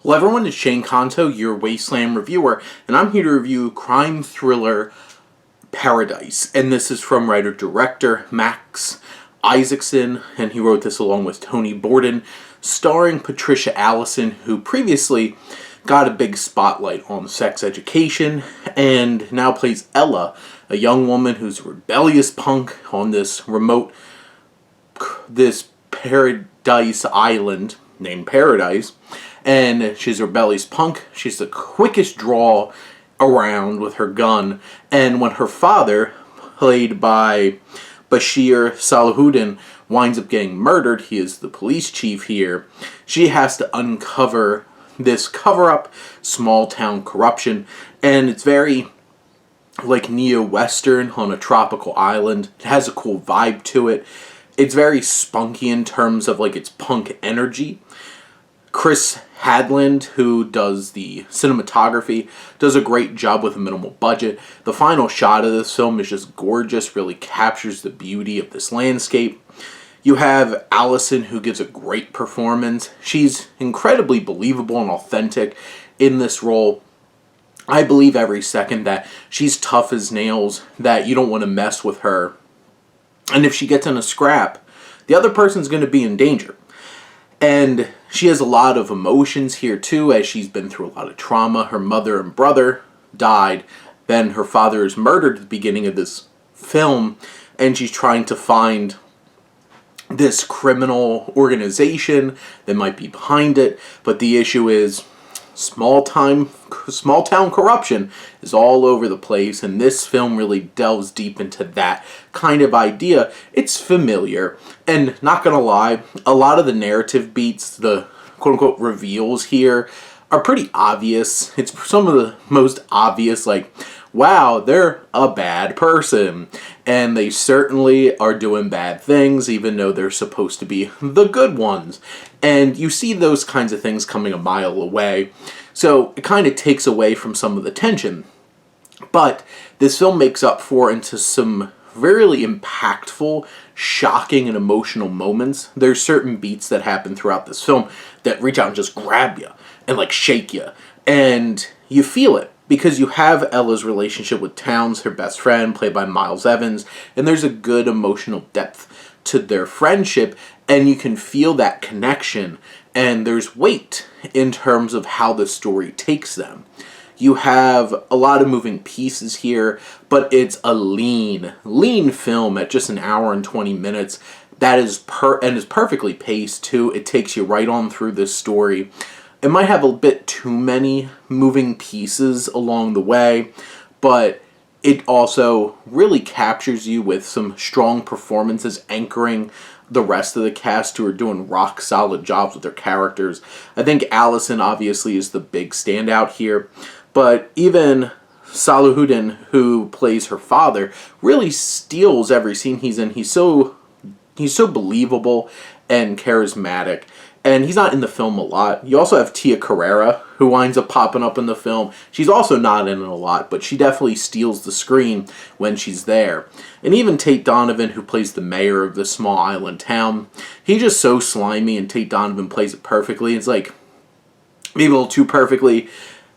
Hello everyone, it's Shane Kanto, your Wasteland reviewer, and I'm here to review crime thriller Paradise. And this is from writer-director Max Isaacson, and he wrote this along with Tony Borden, starring Patricia Allison, who previously got a big spotlight on sex education, and now plays Ella, a young woman who's a rebellious punk on this paradise island named Paradise. And she's a rebellious punk. She's the quickest draw around with her gun. And when her father, played by Bashir Salahuddin, winds up getting murdered, he is the police chief here, she has to uncover this cover-up, small-town corruption. And it's very like neo-western on a tropical island. It has a cool vibe to it. It's very spunky in terms of like its punk energy. Chris Hadland, who does the cinematography, does a great job with a minimal budget. The final shot of this film is just gorgeous, really captures the beauty of this landscape. You have Allison, who gives a great performance. She's incredibly believable and authentic in this role. I believe every second that she's tough as nails, that you don't want to mess with her. And if she gets in a scrap, the other person's going to be in danger. And she has a lot of emotions here too, as she's been through a lot of trauma. Her mother and brother died. Then her father is murdered at the beginning of this film, and she's trying to find this criminal organization that might be behind it. But the issue is small town corruption is all over the place, and this film really delves deep into that kind of idea. It's familiar, and not gonna lie, a lot of the narrative beats, the quote-unquote reveals here, are pretty obvious. It's some of the most obvious, like, wow, they're a bad person, and they certainly are doing bad things, even though they're supposed to be the good ones. And you see those kinds of things coming a mile away, so it kind of takes away from some of the tension. But this film makes up for into some really impactful, shocking, and emotional moments. There's certain beats that happen throughout this film that reach out and just grab you and like shake you, and you feel it. Because you have Ella's relationship with Towns, her best friend, played by Miles Evans, and there's a good emotional depth to their friendship, and you can feel that connection, and there's weight in terms of how the story takes them. You have a lot of moving pieces here, but it's a lean film at just an hour and 20 minutes that is perfectly paced too. It takes you right on through this story. It might have a bit too many moving pieces along the way, but it also really captures you with some strong performances anchoring the rest of the cast, who are doing rock solid jobs with their characters. I think Allison obviously is the big standout here, but even Salahuddin, who plays her father, really steals every scene he's in. He's so believable and charismatic. And he's not in the film a lot. You also have Tia Carrera, who winds up popping up in the film. She's also not in it a lot, but she definitely steals the screen when she's there. And even Tate Donovan, who plays the mayor of this small island town, he's just so slimy, and Tate Donovan plays it perfectly. It's like, maybe a little too perfectly.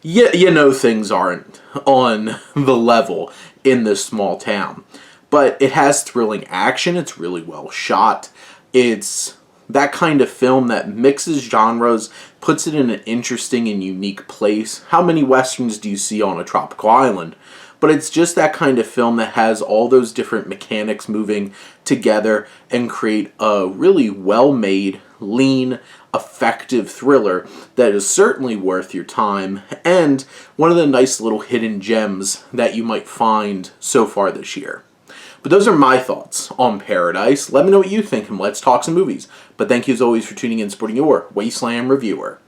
You know things aren't on the level in this small town. But it has thrilling action. It's really well shot. It's that kind of film that mixes genres, puts it in an interesting and unique place. How many westerns do you see on a tropical island? But it's just that kind of film that has all those different mechanics moving together and create a really well-made, lean, effective thriller that is certainly worth your time, and one of the nice little hidden gems that you might find so far this year. But those are my thoughts on Paradise. Let me know what you think, and let's talk some movies. But thank you as always for tuning in and supporting your Wasteland reviewer.